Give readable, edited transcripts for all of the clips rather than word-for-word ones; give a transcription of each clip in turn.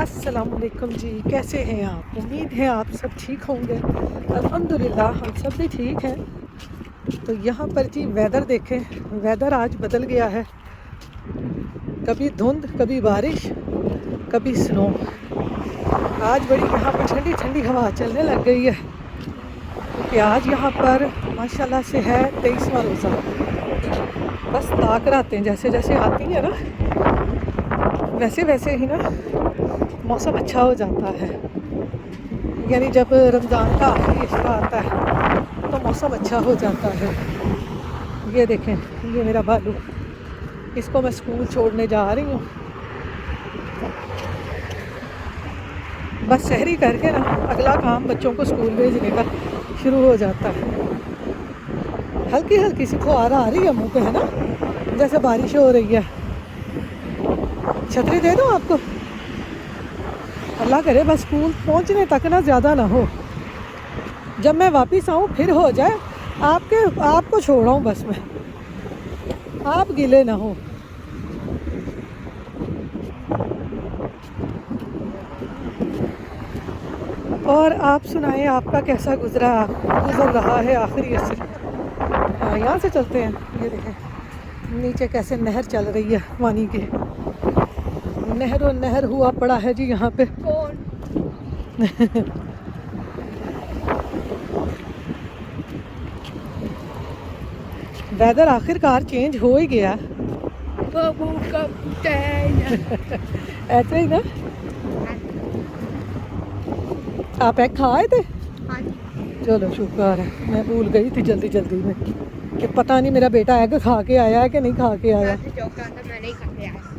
अस्सलाम वालेकुम जी, कैसे हैं आप? उम्मीद है आप सब ठीक होंगे। अल्हम्दुलिल्लाह हम सब भी ठीक हैं। तो यहाँ पर जी वेदर देखें, वेदर आज बदल गया है। कभी धुंध, कभी बारिश, कभी स्नो। आज बड़ी यहाँ पर ठंडी ठंडी हवा चलने लग गई है, क्योंकि आज यहाँ पर माशाल्लाह से है 23वां रोज़ा। बस ताक रहते हैं, जैसे जैसे आती है ना वैसे वैसे ही ना मौसम अच्छा हो जाता है। यानी जब रमज़ान का आखिरी इश्रा आता है तो मौसम अच्छा हो जाता है। ये देखें, ये मेरा भालू, इसको मैं स्कूल छोड़ने जा रही हूँ। बस सहरी करके ना अगला काम बच्चों को स्कूल भेजने का शुरू हो जाता है। हल्की हल्की सी फुहार आ रही है मुँह पे, है ना, जैसे बारिश हो रही है। छतरी दे दूँ आपको? अल्लाह करे बस स्कूल पहुंचने तक ना ज़्यादा ना हो, जब मैं वापस आऊँ फिर हो जाए। आपको छोड़ाऊँ बस में, आप गिले ना हो। और आप सुनाएं, आपका कैसा गुजर रहा है आखिरी असर? हाँ, यहाँ से चलते हैं। ये देखें नीचे कैसे नहर चल रही है पानी की। नहरों नहर हुआ पड़ा है जी यहाँ पे। वेदर आखिरकार चेंज हो ही गया। ऐसे ही ना। आप एग खा आए थे? चलो शुक्र है, मैं भूल गई थी जल्दी जल्दी में कि पता नहीं मेरा बेटा एग खा के आया है कि नहीं खा के आया।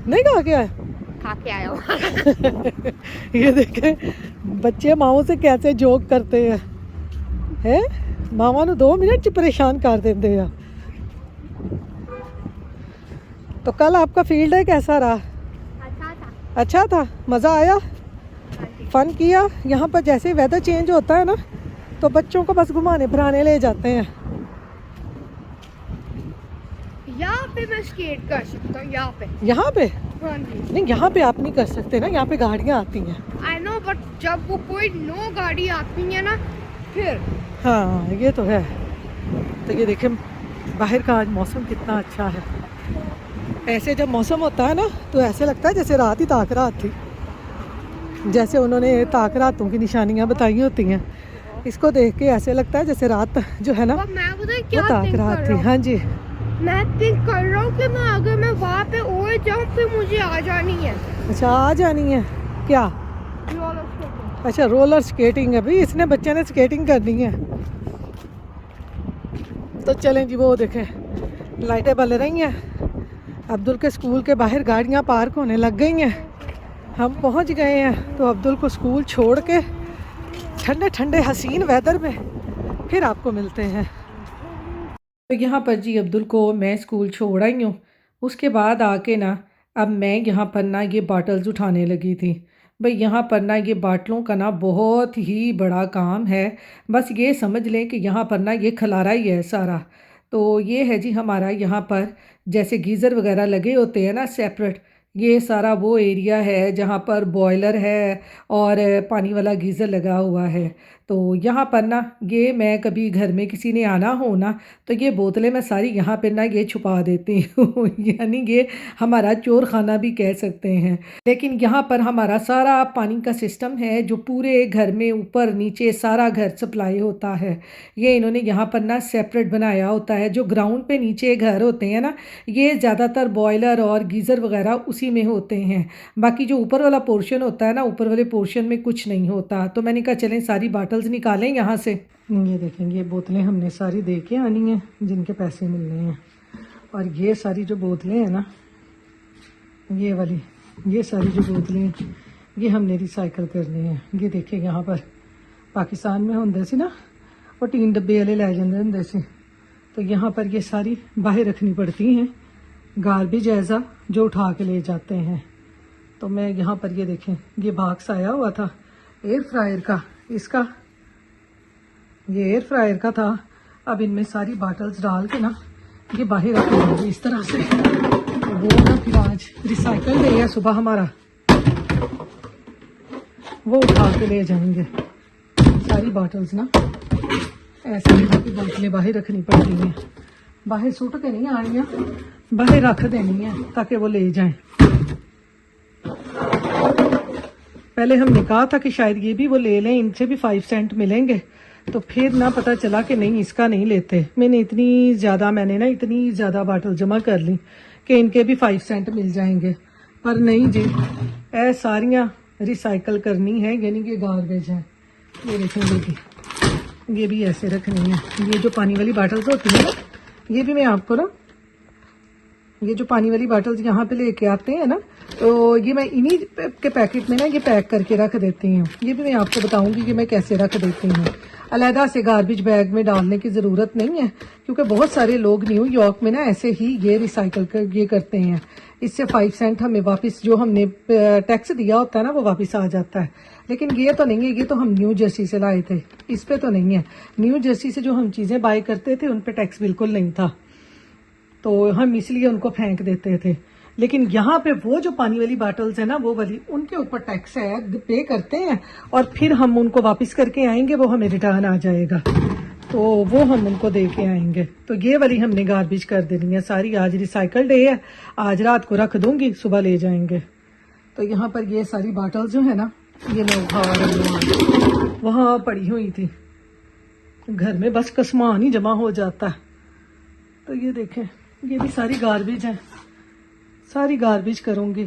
नहीं खा के आया? खा के आया। ये देखे बच्चे माओ से कैसे जोक करते हैं, हैं? मामा नू 2 मिनट च परेशान कर देते हैं। तो कल आपका फील्ड डे कैसा रहा? अच्छा था, मज़ा आया, फन किया? यहाँ पर जैसे वेदर चेंज होता है ना तो बच्चों को बस घुमाने फिराने ले जाते हैं। यहाँ पे मैं स्केट कर सकता हूँ। यहाँ पे हाँ जी। नहीं, यहाँ पे आप नहीं कर सकते ना, यहाँ पे गाड़ियाँ आती हैं। आई नो, बट जब वो कोई नो गाड़ी आती है ना फिर। हाँ ये तो है। तो ये देखें बाहर का आज मौसम कितना अच्छा है। ऐसे जब मौसम होता है ना तो ऐसे लगता है जैसे रात ही ताक रात थी, जैसे उन्होंने ताक रातों की निशानियाँ बताई होती हैं। इसको देख के ऐसे लगता है जैसे रात जो है ना मैं क्या ताक रात थी। हाँ जी, मैं थिंक कर रहा हूँ कि मैं अगर मैं वहाँ पे ओए जाऊँ फिर मुझे आ जानी है। अच्छा आ जानी है क्या? अच्छा रोलर स्केटिंग है भाई, इसने बच्चे ने स्केटिंग करनी है। तो चलें जी, वो देखें लाइटें बल रही हैं। अब्दुल के स्कूल के बाहर गाड़ियाँ पार्क होने लग गई हैं। हम पहुँच गए हैं, तो अब्दुल को स्कूल छोड़ के ठंडे ठंडे हसीन वेदर में फिर आपको मिलते हैं। तो यहाँ पर जी अब्दुल को मैं स्कूल छोड़ आई हूँ। उसके बाद आके ना अब मैं यहाँ पर ना ये बॉटल्स उठाने लगी थी। भाई यहाँ पर ना ये बाटलों का ना बहुत ही बड़ा काम है। बस ये समझ लें कि यहाँ पर ना ये खलारा ही है सारा। तो ये है जी हमारा यहाँ पर जैसे गीज़र वगैरह लगे होते हैं ना सेपरेट, ये सारा वो एरिया है जहाँ पर बॉयलर है और पानी वाला गीज़र लगा हुआ है। तो यहाँ पर ना ये मैं कभी घर में किसी ने आना हो ना तो ये बोतलें मैं सारी यहाँ पे ना ये छुपा देती हूँ। यानी ये हमारा चोर खाना भी कह सकते हैं। लेकिन यहाँ पर हमारा सारा पानी का सिस्टम है जो पूरे घर में ऊपर नीचे सारा घर सप्लाई होता है। ये इन्होंने यहाँ पर ना सेपरेट बनाया होता है। जो ग्राउंड पे नीचे घर होते हैं ना, ये ज़्यादातर बॉयलर और गीज़र वगैरह उसी में होते हैं। बाकी जो ऊपर वाला पोर्शन होता है ना, ऊपर वाले पोर्शन में कुछ नहीं होता। तो मैंने कहा चलें सारी बॉटल्स निकालें यहाँ से। ये देखेंगे ये बोतलें हमने सारी दे के आनी हैं जिनके पैसे मिलने हैं। और ये सारी जो बोतलें हैं ना, ये वाली ये सारी जो बोतलें हैं ये हमने रिसाइकल करनी है। ये देखिए यहाँ पर पाकिस्तान में होंगे सी ना वो 3 डब्बे वाले लै जाते होंगे सी, तो यहाँ पर ये सारी बाहर रखनी पड़ती हैं। गार्बेज ऐसा जो उठा के ले जाते हैं। तो मैं यहाँ पर ये देखें ये बॉक्स आया हुआ था एयर फ्रायर का, इसका ये एयर फ्रायर का था। अब इनमें सारी बॉटल्स डाल के ना ये बाहर रखेंगे इस तरह से। वो ना फिर आज रिसाइकल डे है सुबह हमारा, वो उठा के ले जाएंगे। सारी बॉटल्स ना ऐसे की बोतलें बाहर रखनी पड़ती हैं, बाहर सुट के नहीं आनी है, बाहर रख देनी है ताकि वो ले जाएं। पहले हमने कहा था कि शायद ये भी वो ले लें, इनसे भी 5 सेंट मिलेंगे, तो फिर ना पता चला कि नहीं इसका नहीं लेते। मैंने इतनी ज़्यादा बॉटल जमा कर ली कि इनके भी 5 सेंट मिल जाएंगे, पर नहीं जी, ऐ सारियाँ रिसाइकल करनी है, यानी कि गार्बेज है। ये देखेंगे कि ये भी ऐसे रखनी है। ये जो पानी वाली बॉटल्स होती है ना, ये भी मैं आपको ना, ये जो पानी वाली बॉटल्स यहाँ पे लेके आते हैं ना, तो ये मैं इन्हीं के पैकेट में ना ये पैक करके रख देती हूँ। ये भी मैं आपको बताऊंगी कि मैं कैसे रख देती हूँ। अलहदा से गार्बेज बैग में डालने की ज़रूरत नहीं है, क्योंकि बहुत सारे लोग न्यूयॉर्क में ना ऐसे ही ये रिसाइकल ये करते हैं। इससे 5 सेंट हमें वापस, जो हमने टैक्स दिया होता है ना, वो वापस आ जाता है। लेकिन ये तो नहीं है, ये तो हम न्यू जर्सी से लाए थे, इस पे तो नहीं है। न्यू जर्सी से जो हम चीज़ें बाय करते थे उन पे टैक्स बिल्कुल नहीं था, तो हम इसलिए उनको फेंक देते थे। लेकिन यहाँ पे वो जो पानी वाली बॉटल्स है ना, वो वाली, उनके ऊपर टैक्स है, पे करते हैं और फिर हम उनको वापस करके आएंगे, वो हमें रिटर्न आ जाएगा, तो वो हम उनको दे के आएंगे। तो ये वाली हमने गार्बेज कर देनी है सारी। आज रिसाइकल डे है, आज रात को रख दूंगी, सुबह ले जाएंगे। तो यहाँ पर ये सारी बॉटल्स जो है ना, ये मैं उठा रही हूँ, वहाँ पड़ी हुई थी, घर में बस कसमान ही जमा हो जाता है। तो ये देखें, ये भी सारी गार्बेज है, सारी गार्बेज करूँगी।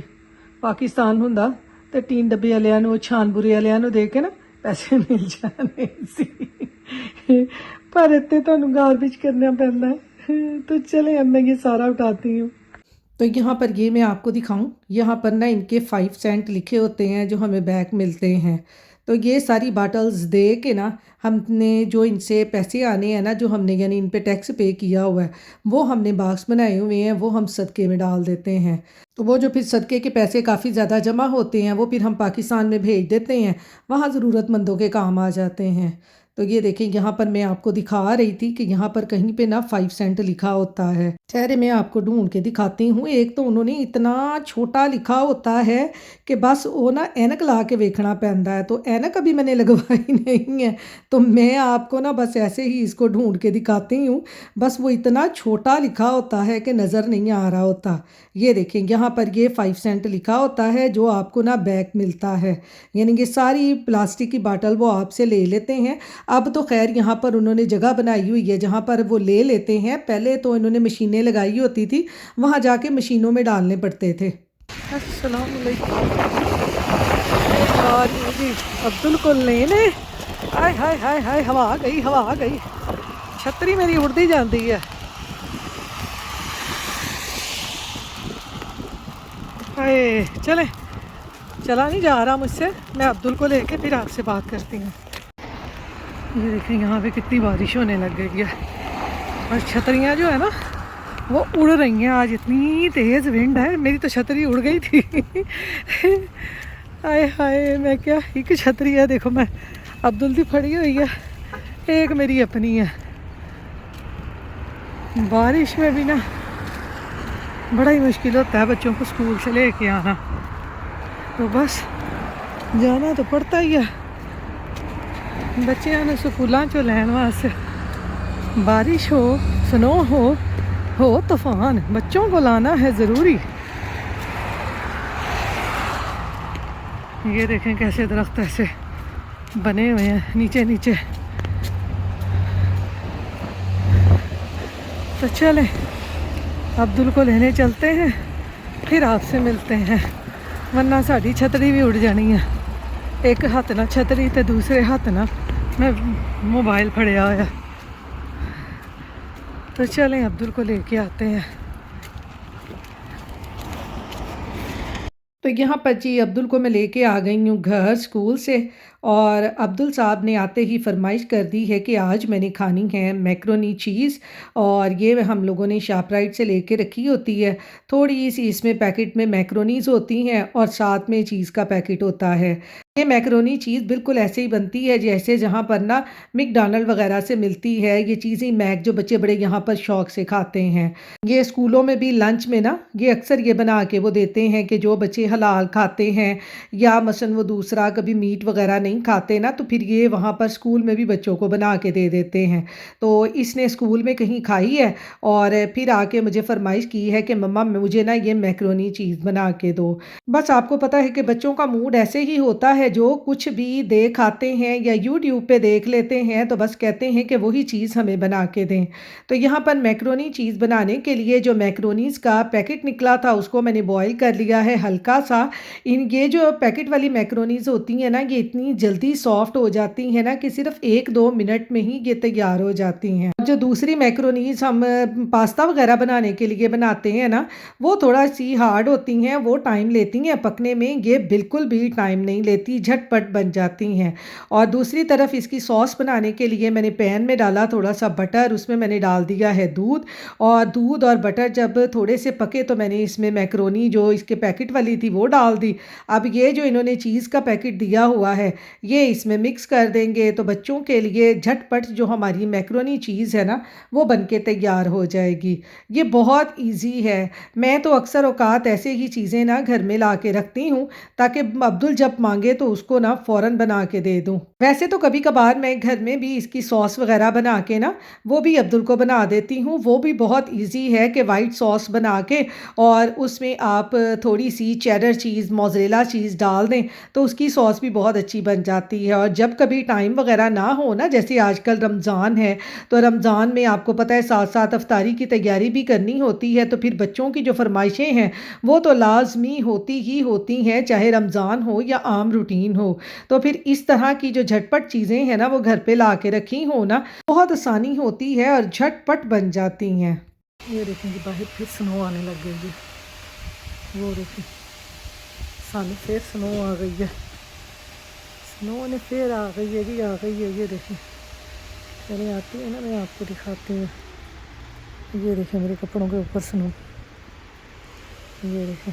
पाकिस्तान हुंदा तो 3 डब्बे वालियां नूं, छानपुरे वालियां नूं दे के ना पैसे मिल जाने सी, पर इत्ते तुहानूं गार्बेज करना पैंदा है। तो चले अब मैं ये सारा उठाती हूँ। तो यहाँ पर ये मैं आपको दिखाऊं, यहाँ पर ना इनके 5 सेंट लिखे होते हैं जो हमें बैक मिलते हैं। तो ये सारी बॉटल्स दे के ना, हमने जो इनसे पैसे आने हैं ना, जो हमने यानी इन पे टैक्स पे किया हुआ है, वो हमने बॉक्स बनाए हुए हैं, वो हम सदक़े में डाल देते हैं। तो वो जो फिर सदक़े के पैसे काफ़ी ज़्यादा जमा होते हैं, वो फिर हम पाकिस्तान में भेज देते हैं, वहाँ ज़रूरतमंदों के काम आ जाते हैं। तो ये देखें, यहाँ पर मैं आपको दिखा रही थी कि यहाँ पर कहीं पे ना 5 सेंट लिखा होता है। ठहरे मैं आपको ढूंढ के दिखाती हूँ। एक तो उन्होंने इतना छोटा लिखा होता है कि बस वो ना ऐनक ला के देखना पैंदा है, तो ऐनक अभी मैंने लगवाई नहीं है, तो मैं आपको ना बस ऐसे ही इसको ढूंढ के दिखाती हूँ। बस वो इतना छोटा लिखा होता है कि नज़र नहीं आ रहा होता। ये देखें, यहाँ पर ये 5 सेंट लिखा होता है जो आपको ना बैक मिलता है, यानी कि सारी प्लास्टिक की बाटल वो आपसे ले लेते हैं। अब तो खैर यहाँ पर उन्होंने जगह बनाई हुई है जहाँ पर वो ले लेते हैं। पहले तो इन्होंने मशीनें लगाई होती थी, वहाँ जाके मशीनों में डालने पड़ते थे। अस्सलाम वालेकुम जी, अब्दुल को लेने, हाय हाय हाय हाय, हवा आ गई, हवा आ गई, छतरी मेरी उड़ती जाती है। हाय, चले, चला नहीं जा रहा मुझसे, मैं अब्दुल को लेके फिर आपसे बात करती हूँ। ये देखें, यहाँ पे कितनी बारिश होने लग गई है और छतरियाँ जो है ना वो उड़ रही हैं। आज इतनी तेज़ विंड है, मेरी तो छतरी उड़ गई थी। हाय हाय, मैं क्या, एक छतरी है, देखो मैं अब्दुल की फड़ी हुई है, एक मेरी अपनी है। बारिश में भी ना बड़ा ही मुश्किल होता है बच्चों को स्कूल से लेके आना, तो बस जाना तो पड़ता ही है। बच्चों ने स्कूलों चो लैन वास्ते, बारिश हो, स्नो हो तूफान, बच्चों को लाना है ज़रूरी। ये देखें कैसे दरख्त ऐसे बने हुए हैं नीचे नीचे। तो चलें, अब्दुल को लेने चलते हैं, फिर आपसे मिलते हैं, वरना साड़ी छतरी भी उड़ जानी है। एक हाथ ना छतरी ते दूसरे हाथ ना मैं मोबाइल फड़िया होया। तो चलें, अब्दुल को लेके आते हैं। तो यहाँ पर जी अब्दुल को मैं लेके आ गई हूँ घर स्कूल से, और अब्दुल साहब ने आते ही फरमाइश कर दी है कि आज मैंने खानी है मैक्रोनी चीज़, और ये हम लोगों ने शॉपराइट से लेके रखी होती है। थोड़ी सी इसमें पैकेट में मैक्रोनीज़ होती हैं और साथ में चीज़ का पैकेट होता है। ये मैकरोनी चीज़ बिल्कुल ऐसे ही बनती है जैसे जहाँ पर ना मैकडॉनल्ड वगैरह से मिलती है। ये चीज़ें मैक जो बच्चे बड़े यहाँ पर शौक से खाते हैं। ये स्कूलों में भी लंच में ना ये अक्सर ये बना के वो देते हैं कि जो बच्चे हलाल खाते हैं या मसलन वो दूसरा कभी मीट वगैरह नहीं खाते ना तो फिर ये वहाँ पर स्कूल में भी बच्चों को बना के दे देते हैं। तो इसने स्कूल में कहीं खाई है और फिर आके मुझे फ़रमाइश की है कि मम्मा मुझे ना ये मैकरोनी चीज़ बना के दो। बस आपको पता है कि बच्चों का मूड ऐसे ही होता है, जो कुछ भी देख आते हैं या यूट्यूब पे देख लेते हैं तो बस कहते हैं कि वही चीज़ हमें बना के दें। तो यहाँ पर मैकरोनी चीज़ बनाने के लिए जो मैकरोनीज़ का पैकेट निकला था उसको मैंने बॉयल कर लिया है हल्का सा। इन ये जो पैकेट वाली मैकरोनीज़ होती हैं ना ये इतनी जल्दी सॉफ्ट हो जाती हैं ना कि सिर्फ़ 1-2 मिनट में ही ये तैयार हो जाती हैं। जो दूसरी मैकरोनीज़ हम पास्ता वगैरह बनाने के लिए बनाते हैं ना वो थोड़ा-सी हार्ड होती हैं, वो टाइम लेती हैं पकने में, ये बिल्कुल भी टाइम नहीं लेती, झटपट बन जाती हैं। और दूसरी तरफ इसकी सॉस बनाने के लिए मैंने पैन में डाला थोड़ा-सा बटर, उसमें मैंने डाल दिया है दूध और दूध और बटर जब थोड़े से पके तो मैंने इसमें मैकरोनी जो इसके पैकेट वाली थी वो डाल दी। अब ये जो इन्होंने चीज़ का पैकेट दिया हुआ है, ये इसमें मिक्स कर देंगे तो बच्चों के लिए झटपट जो हमारी मैकरोनी चीज़ है ना, वो बन के तैयार हो जाएगी। ये बहुत ईज़ी है। मैं तो अक्सर औकात ऐसे ही चीज़ें ना घर में ला के रखती हूँ ताकि अब्दुल जब मांगे तो उसको ना फ़ौरन बना के दे दूँ। वैसे तो कभी कभार मैं घर में भी इसकी सॉस वगैरह बना के ना वो भी अब्दुल को बना देती हूँ। वो भी बहुत इजी है कि वाइट सॉस बना के और उसमें आप थोड़ी सी चेडर चीज़ मोज़रेला चीज़ डाल दें तो उसकी सॉस भी बहुत अच्छी बन जाती है। और जब कभी टाइम वगैरह ना हो ना, जैसे आजकल रमज़ान है तो रमज़ान में आपको पता है साथ साथ अफ्तारी की तैयारी भी करनी होती है, तो फिर बच्चों की जो फरमाइशें हैं वो तो लाजमी होती ही होती हैं, चाहे रमज़ान हो या आम रूटीन हो। तो फिर इस तरह की जो झटपट चीज़ें हैं ना वो घर पे ला के रखी हो ना, बहुत आसानी होती है और झटपट बन जाती हैं। ये देखेंगे बाहर फिर स्नो आने लग गई है, वो देखिए सामने फिर स्नो आ गई है, स्नो ने फिर आ गई है जी, आ गई है। ये देखिए चले आती है ना, मैं आपको दिखाती हूँ। ये देखिए मेरे कपड़ों के ऊपर स्नो, ये देखें,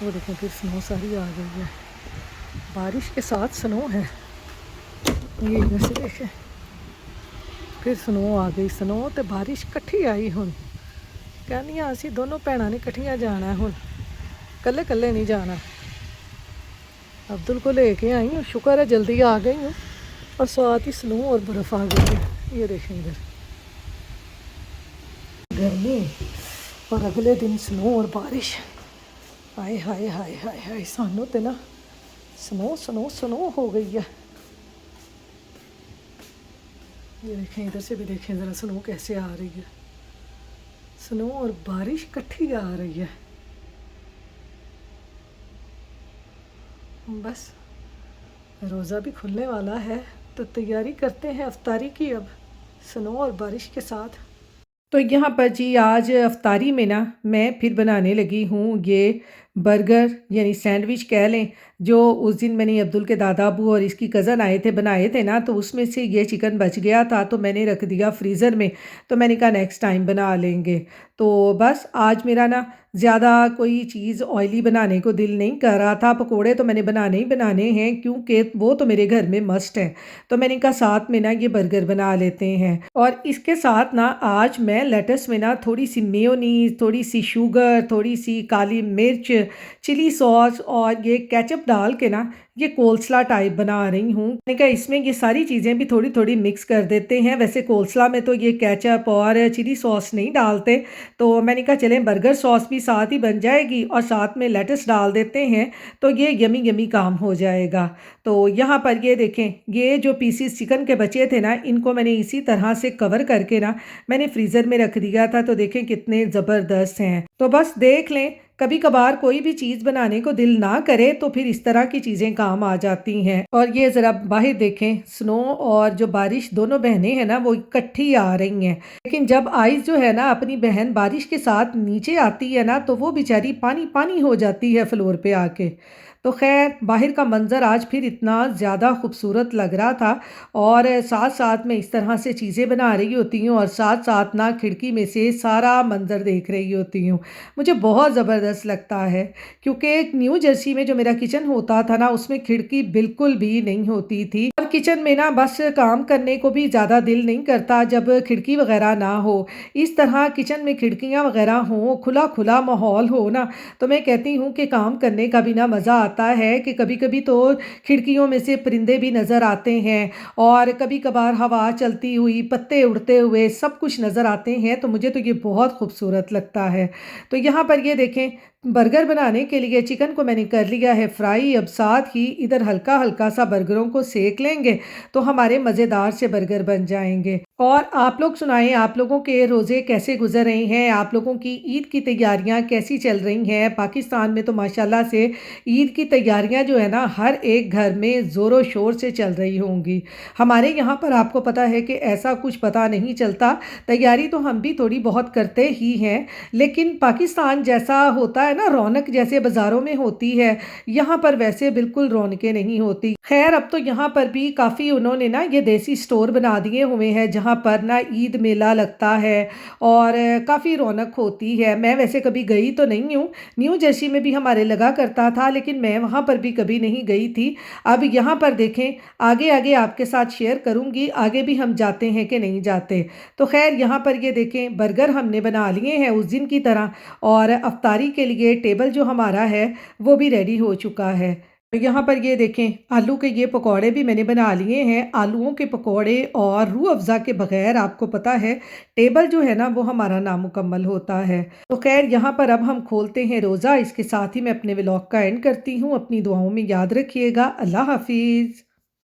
वो देखें फिर स्नो सारी आ गई है, बारिश के साथ स्नो है। ये इधर से देखें फिर स्नो आ गई, स्नो तो बारिश कट्ठी आई हुन। कहनी असी दोनों भैनों ने कट्ठियां जाना है हुन, कल्ले कल्ले नहीं जाना। अब्दुल को लेके आई हूँ, शुक्र है जल्दी आ गई हूँ और साथ ही स्नो और बर्फ़ आ गई है। ये देखें इधर गर्मी और अगले दिन स्नो और बारिश। हाय हाय हाय हाय हाय, सानू तो ना स्नो स्नो स्नो हो गई है। ये देखें इधर से भी देखें ज़रा स्नो कैसे आ रही है, स्नो और बारिश इकट्ठी आ रही है। बस रोज़ा भी खुलने वाला है तो तैयारी करते हैं अफ्तारी की अब स्नो और बारिश के साथ। तो यहाँ पर जी आज अफ्तारी में ना मैं फिर बनाने लगी हूँ ये बर्गर यानी सैंडविच कह लें। जो उस दिन मैंने अब्दुल के दादा अबू और इसकी कज़न आए थे बनाए थे ना, तो उसमें से ये चिकन बच गया था तो मैंने रख दिया फ्रीज़र में। तो मैंने कहा नेक्स्ट टाइम बना लेंगे। तो बस आज मेरा ना ज़्यादा कोई चीज़ ऑयली बनाने को दिल नहीं कर रहा था। पकोड़े तो मैंने बनाने ही बनाने हैं क्योंकि वो तो मेरे घर में मस्ट है। तो मैंने कहा साथ में ना ये बर्गर बना लेते हैं। और इसके साथ ना आज मैं लेटस में ना थोड़ी सी मेयोनीज, थोड़ी सी शुगर, थोड़ी सी काली मिर्च, चिली सॉस और ये केचप डाल के ना ये कोलस्ला टाइप बना रही हूँ। मैंने कहा इसमें ये सारी चीज़ें भी थोड़ी थोड़ी मिक्स कर देते हैं। वैसे कोलस्ला में तो ये केचप और चिली सॉस नहीं डालते, तो मैंने कहा चलें बर्गर सॉस भी साथ ही बन जाएगी और साथ में लेटस डाल देते हैं तो ये यमी यमी काम हो जाएगा। तो यहाँ पर ये देखें, ये जो पीसीस चिकन के बचे थे ना, इनको मैंने इसी तरह से कवर करके ना मैंने फ्रीज़र में रख दिया था। तो देखें कितने ज़बरदस्त हैं। तो बस देख लें, कभी कभार कोई भी चीज़ बनाने को दिल ना करे तो फिर इस तरह की चीज़ें काम आ जाती हैं। और ये ज़रा बाहर देखें, स्नो और जो बारिश दोनों बहनें हैं ना वो इकट्ठी आ रही हैं। लेकिन जब आइस जो है ना अपनी बहन बारिश के साथ नीचे आती है ना तो वो बेचारी पानी पानी हो जाती है फ्लोर पे आके। तो खैर बाहर का मंज़र आज फिर इतना ज़्यादा खूबसूरत लग रहा था और साथ-साथ मैं इस तरह से चीज़ें बना रही होती हूँ और साथ-साथ ना खिड़की में से सारा मंज़र देख रही होती हूँ। मुझे बहुत ज़बरदस्त लगता है क्योंकि न्यू जर्सी में जो मेरा किचन होता था ना उसमें खिड़की बिल्कुल भी नहीं होती थी और किचन में ना बस काम करने को भी ज़्यादा दिल नहीं करता जब खिड़की वगैरह ना हो। इस तरह किचन में खिड़कियाँ वगैरह हों, खुला-खुला माहौल हो ना तो मैं कहती हूँ कि काम करने का भी ना मज़ा आता है कि कभी-कभी तो खिड़कियों में से परिंदे भी नज़र आते हैं और कभी-कभार हवा चलती हुई, पत्ते उड़ते हुए सब कुछ नज़र आते हैं, तो मुझे तो ये बहुत खूबसूरत लगता है। तो यहाँ पर ये देखें बर्गर बनाने के लिए चिकन को मैंने कर लिया है फ्राई, अब साथ ही इधर हल्का-हल्का सा बर्गरों को सेक लेंगे, तो हमारे मज़ेदार से बर्गर बन जाएँगे। और आप लोग सुनाएँ, आप लोगों के रोज़े कैसे गुज़र रहे हैं? आप लोगों की ईद की तैयारियाँ कैसी चल रही हैं? पाकिस्तान में तो माशाल्लाह से ईद की तैयारियाँ जो है ना हर एक घर में ज़ोरों-शोर से चल रही होंगी। हमारे यहाँ पर आपको पता है कि ऐसा कुछ पता नहीं चलता, तैयारी तो हम भी थोड़ी बहुत करते ही हैं, लेकिन पाकिस्तान जैसा होता है ना रौनक जैसे बाज़ारों में होती है, यहाँ पर वैसे बिल्कुल रौनकें नहीं होती। ख़ैर अब तो यहाँ पर भी काफ़ी उन्होंने ना ये देसी स्टोर बना दिए हुए हैं जहाँ पर ना ईद मेला लगता है और काफ़ी रौनक होती है। मैं वैसे कभी गई तो नहीं हूँ, न्यू जर्सी में भी हमारे लगा करता था लेकिन मैं वहाँ पर भी कभी नहीं गई थी। अब यहाँ पर देखें आगे-आगे आपके साथ शेयर करूँगी, आगे भी हम जाते हैं कि नहीं जाते। तो ख़ैर यहाँ पर ये देखें बर्गर हमने बना लिए हैं उस दिन की तरह और अफ्तारी के लिए टेबल जो हमारा है वो भी रेडी हो चुका है। तो यहाँ पर ये देखें आलू के ये पकौड़े भी मैंने बना लिए हैं। आलूओं के पकौड़े और रूह अफ़ज़ा के बग़ैर आपको पता है टेबल जो है ना वो हमारा नामुकम्मल होता है। तो ख़ैर यहाँ पर अब हम खोलते हैं रोज़ा। इसके साथ ही मैं अपने व्लॉग का एंड करती हूँ। अपनी दुआओं में याद रखिएगा। अल्लाह हाफ़िज़।